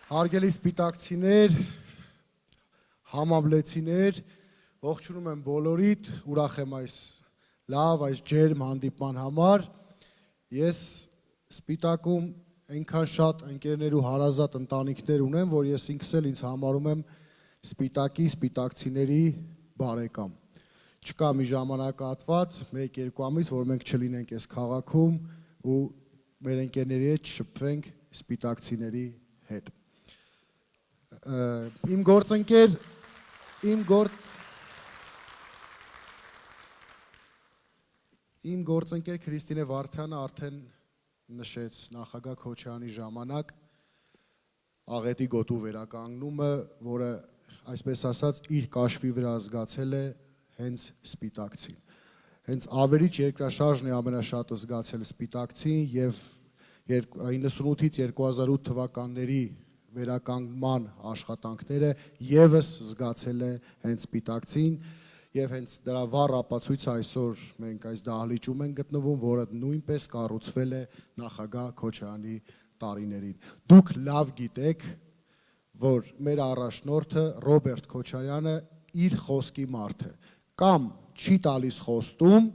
Հարգելի սպիտակցիներ, համամլեցիներ, ողջունում եմ բոլորիդ, ուրախ եմ այս լավ, այս ջերմ հանդիպման համար։ Ես սպիտակում այնքան շատ ընկերներ ու հարազատ ընտանիքներ ունեմ, որ ես ինքս էլ ինձ համարում եմ սպիտակի, սպիտակցիների բարեկամ։ Չկա մի ժամանակահատված, 1-2 ամիս, որ մենք չլինենք այս քաղաքում ու մեր ընկերների հետ չշփվենք սպիտակցիների հետ։ Իմ գործընկեր Քրիստինե Վարդյանը արդեն նշեց նախագահ Քոչարյանի ժամանակ աղետի գոտու վերականգնումը, որը այսպես ասած իր կաշվի վրա զգացել է հենց սպիտակցին։ Հենց ավերիչ երկրաշարժն է ամենաշատը զգացել սպիտակցին եւ 98-ից 2008 թվականների վերականգնման աշխատանքները եւս զգացել է հենց սպիտակցին եւ հենց դրա վառ ապացույցը այսօր մենք այս դահլիճում ենք գտնվում, որը նույնպես կառուցվել է նախագահ Քոչարյանի տարիներին։ Դուք լավ գիտեք, որ մեր առաջնորդը Ռոբերտ Քոչարյանը իր խոսքի մարդ է, կամ չի տալիս խոստում,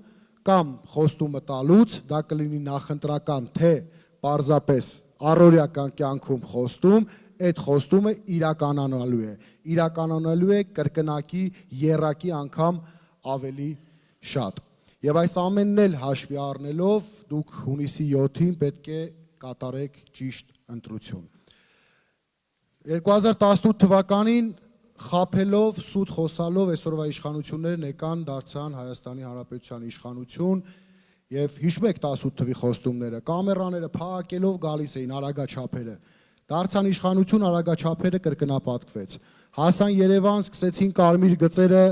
կամ խոստումը տալուց դա կլինի նախընտրական, թե պարզապես առօրյական կյանքում խոստում, այդ խոստումը իրականանալու է կրկնակի, եռակի անգամ ավելի շատ։ Եվ այս ամենն էլ հաշվի առնելով դուք հունիսի 7-ին պետք է կատարեք ճիշտ ընտրություն։ 2018 թվականին խաբելով, սուտ խոսալով այսօրվա իշխանություններն եկան դարձան Հայաստանի Հանրապետության իշխանություն եւ հիշում եք 18 թվի խոստումները, կամերաները փակելով գալիս էին արագաչափերը։ Դարձան իշխանություն, արագաչափերը կրկնապատկվեց։ Հասան Երևան, սկսեցին կարմիր գծերը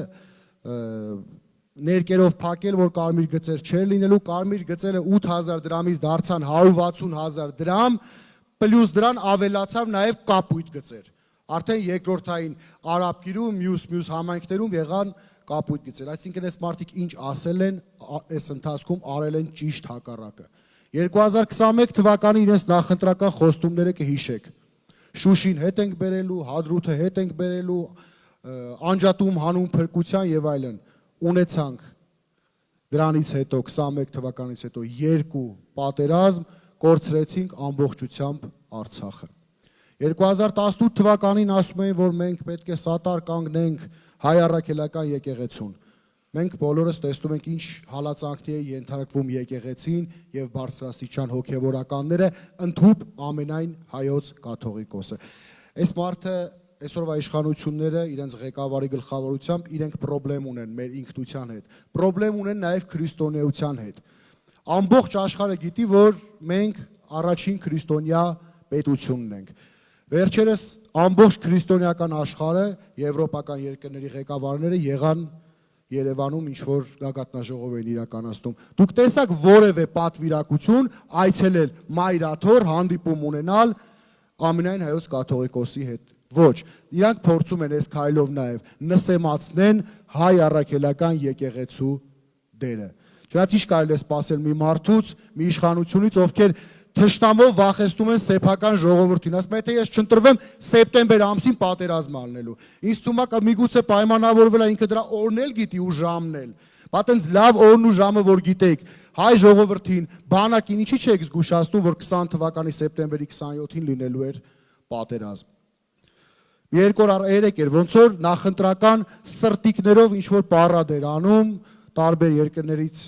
ներկերով փակել, որ կարմիր գծեր չէր լինելու, կարմիր գծերը 8000 դրամից դարձան 160,000 դրամ, պլյուս դրան ավելացավ նաև կապույտ գծեր։ Արդեն երկրորդային Արաբկիրում, մյուս համայնքներում եղան կապույտ գծեր։ Այսինքն այս մարդիկ ինչ ասել են, այս ընթացքում արել են ճիշտ հակառակը։ 2021 թվականի իրենց նախընտրական խոստումները կհիշեք։ Շուշին հետ ենք բերելու, Հադրութը հետ ենք բերելու, անջատում հանուն փրկության եւ այլն։ Ունեցանք դրանից հետո 21 թվականից հետո 2 պատերազմ, կորցրեցինք ամբողջությամբ Արցախը։ 2018 թվականին ասում էին, որ մենք պետք է սատար կանգնենք հայ առաքելական եկեղեցուն։ Մենք բոլորս տեսնում ենք ինչ հալածանքների է ենթարկվում եկեղեցին եւ բարձրաստիճան հոգեվորականները, ընդհուպ ամենայն հայոց կաթողիկոսը։ Այս մարդը այսօրվա իշխանությունները իրենց ղեկավարի գլխավորությամբ իրենք խնդրեմ ունեն մեր ինքնության հետ, խնդրեմ ունեն նաեւ քրիստոնեության հետ։ Ամբողջ աշխարհը գիտի, որ մենք առաջին քրիստոնյա պետությունն ենք։ Վերջերս ամբողջ քրիստոնեական աշխարհը, եվրոպական երկրների ղեկավարները եղան Երևանում ինչ-որ գագաթնաժողով են իրականացնում։ Դուք տեսաք որևէ պատվիրակություն այցելել Մայրաթոր հանդիպում ունենալ ամենայն հայոց կաթողիկոսի հետ։ Ոչ, իրանք փորձում են այս քայլով նաև նսեմացնեն հայ առաքելական եկեղեցու դերը։ Չնայած ինչ կարելի է սպասել մի մարդուց, մի իշխանությունից, ովքեր թշնամով վախեցնում են սեփական ժողովրդին, ասում են, թե ես չընտրվեմ սեպտեմբեր ամսին պատերազմ անելու։ Ինձ թվում է միգուցե պայմանավորվել է ինքը դրա օրն էլ գիտի ու ժամն էլ։ Բա տենց լավ օրն ու ժամը որ գիտեք, հայ ժողովրդին, բանակին ինչի՞ չեք զգուշացնում, որ 20 թվականի սեպտեմբերի 27-ին լինելու էր պատերազմ։ Մի 2 օր երեք էր, ոնց որ նախընտրական սրտիկներով ինչ որ պարադ էր անում, տարբեր երկրներից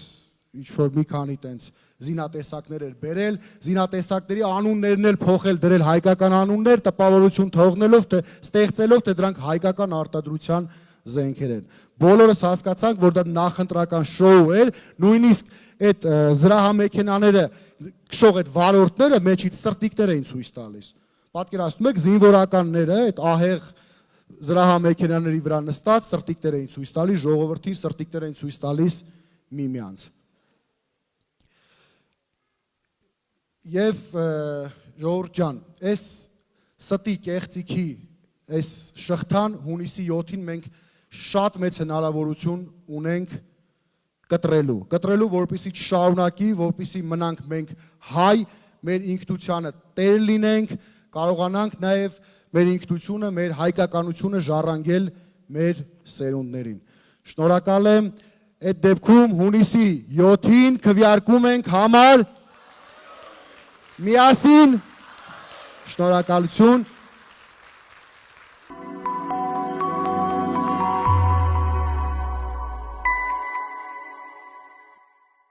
ինչ որ մի քանի տենց զինատեսակներ էր բերել, զինատեսակների անուններն էլ փոխել, դրել հայկական անուններ, տպավորություն թողնելով, թե ստեղծելով, թե դրանք հայկական արտադրության զենքեր են։ Բոլորս հասկացանք, որ դա նախընտրական շոու էր, նույնիսկ այդ զրահամեքենաները քշող այդ վարորդները մեջից սրտիկներ էին ցույց տալիս։ Պատկերացնում եք, զինվորականները այդ ահեղ զրահամեքենաների վրա նստած սրտիկներ էին ցույց տալիս, ժողովրդին սրտիկներ էին ցույց տալիս միմյանց։ Եվ ժողովուրդ ջան, այս ստի կեղծիքի, այս շղթան հունիսի 7-ին մենք շատ մեծ հնարավորություն ունենք կտրելու, որպեսզի չշարունակի, որպեսզի մնանք մենք հայ, մեր ինքնությանը տեր լինենք, կարողանանք նաև մեր ինքնությունը, մեր հայկականությունը ժառանգել մեր սերունդներին։ Շնորհակալ եմ, այդ դեպքում հունիսի 7-ին քվեարկում ենք համար միասին, շնորհակալություն։